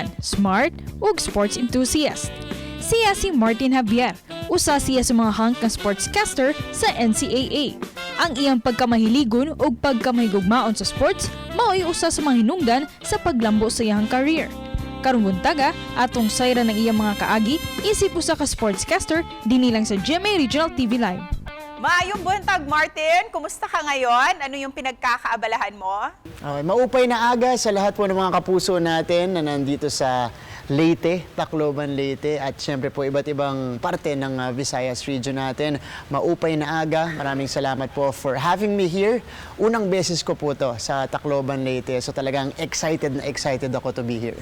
talikuran, smart, ug sports enthusiast. Siya si Martin Javier, usa siya sa mga hangk nga sportscaster sa NCAA. Ang iyang pagkamahiligon ug pagkamahigugmaon sa sports mao'y usa sa mga hinungdan sa paglambo sa iyang career. Karong buntaga, atong sayra ng iyang mga kaagi, isip usa ka sportscaster dinhi lang sa GMA Regional TV Live. Maayong buntag, Martin. Kumusta ka ngayon? Ano yung pinagkakaabalahan mo? Okay, maupay na aga sa lahat po ng mga kapuso natin na nandito sa Leyte, Tacloban, Leyte, at syempre po iba't ibang parte ng Visayas region natin. Maupay na aga. Maraming salamat po for having me here. Unang beses ko po to sa Tacloban, Leyte. So talagang excited na excited ako to be here.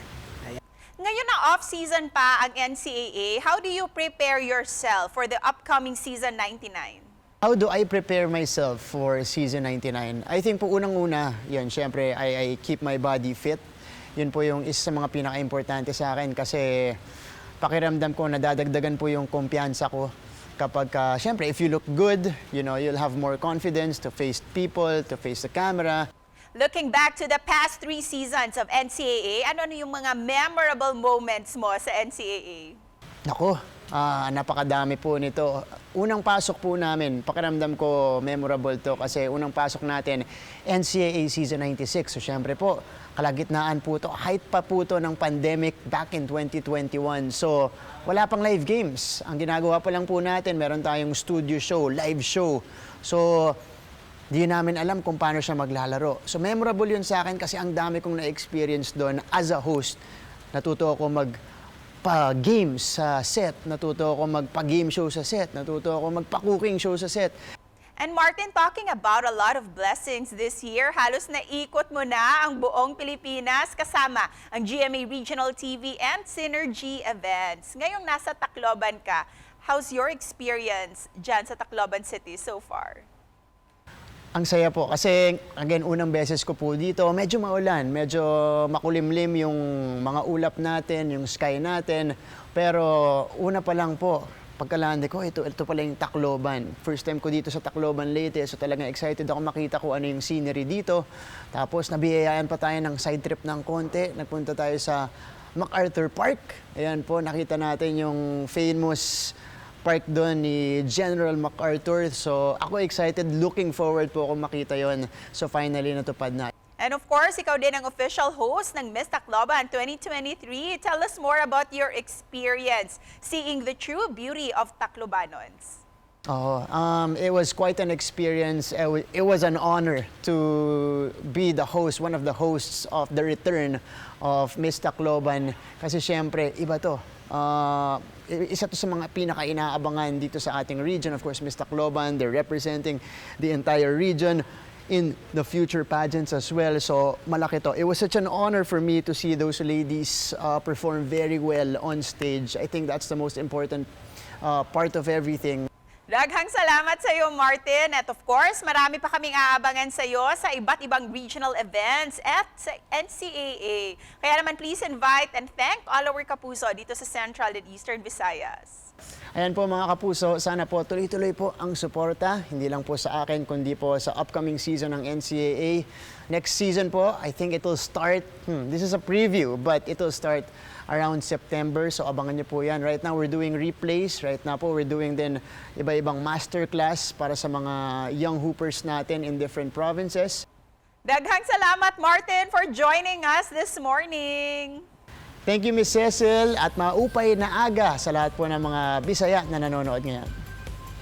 Ngayon na off-season pa ang NCAA, how do you prepare yourself for the upcoming season 99? How do I prepare myself for season 99? I think po unang-una, yun, syempre, I keep my body fit. Yun po yung isa sa mga pinaka-importante sa akin kasi pakiramdam ko nadadagdagan po yung kumpiyansa ko kapag, syempre, if you look good, you know, you'll have more confidence to face people, to face the camera. Looking back to the past 3 seasons of NCAA, ano yung mga memorable moments mo sa NCAA? Nako, napakadami po nito. Unang pasok po namin, pakiramdam ko memorable to kasi unang pasok natin, NCAA Season 96. So syempre po, kalagitnaan po to, height pa po to ng pandemic back in 2021. So wala pang live games. Ang ginagawa pa lang po natin, meron tayong studio show, live show. So di namin alam kung paano siya maglalaro. So memorable yun sa akin kasi ang dami kong na-experience doon as a host. Natuto ako magpa-games sa set, natuto ako magpa-game show sa set, natuto ako magpa-cooking show sa set. And Martin, talking about a lot of blessings this year, halos naikot mo na ang buong Pilipinas kasama ang GMA Regional TV and Synergy events. Ngayong nasa Tacloban ka, how's your experience dyan sa Tacloban City so far? Ang saya po kasi again unang beses ko po dito, medyo maulan, medyo makulimlim yung mga ulap natin, yung sky natin. Pero una pa lang po, pagkalande ko, ito pala yung Tacloban. First time ko dito sa Tacloban, Leyte, so talagang excited ako makita kung ano yung scenery dito. Tapos nabiyayaan pa tayo ng side trip ng konti, nagpunta tayo sa MacArthur Park. Ayan po, nakita natin yung famous park doon ni General MacArthur. So ako excited, looking forward po akong makita yon. So finally natupad na. And of course, ikaw din ang official host ng Miss Tacloban 2023. Tell us more about your experience seeing the true beauty of Taclobanons. It was quite an experience. It was an honor to be the host, one of the hosts of the return of Miss Tacloban. Kasi syempre, iba to. Isa to sa mga pinaka-inaabangan dito sa ating region. Of course, Miss Tacloban, they're representing the entire region in the future pageants as well. So, malaki to. It was such an honor for me to see those ladies perform very well on stage. I think that's the most important part of everything. Daghang salamat sa iyo, Martin. At of course, marami pa kaming aabangan sa iyo sa iba't ibang regional events at sa NCAA. Kaya naman, please invite and thank all our kapuso dito sa Central and Eastern Visayas. Ayan po mga kapuso, sana po tuloy-tuloy po ang suporta, hindi lang po sa akin, kundi po sa upcoming season ng NCAA. Next season po, I think it will start, this is a preview, but it will start around September, so abangan niyo po yan. Right now, we're doing replays. Right now po, we're doing din iba-ibang masterclass para sa mga young hoopers natin in different provinces. Daghang salamat, Martin, for joining us this morning. Thank you, Miss Cecil, at maupay na aga sa lahat po ng mga Bisaya na nanonood ngayon.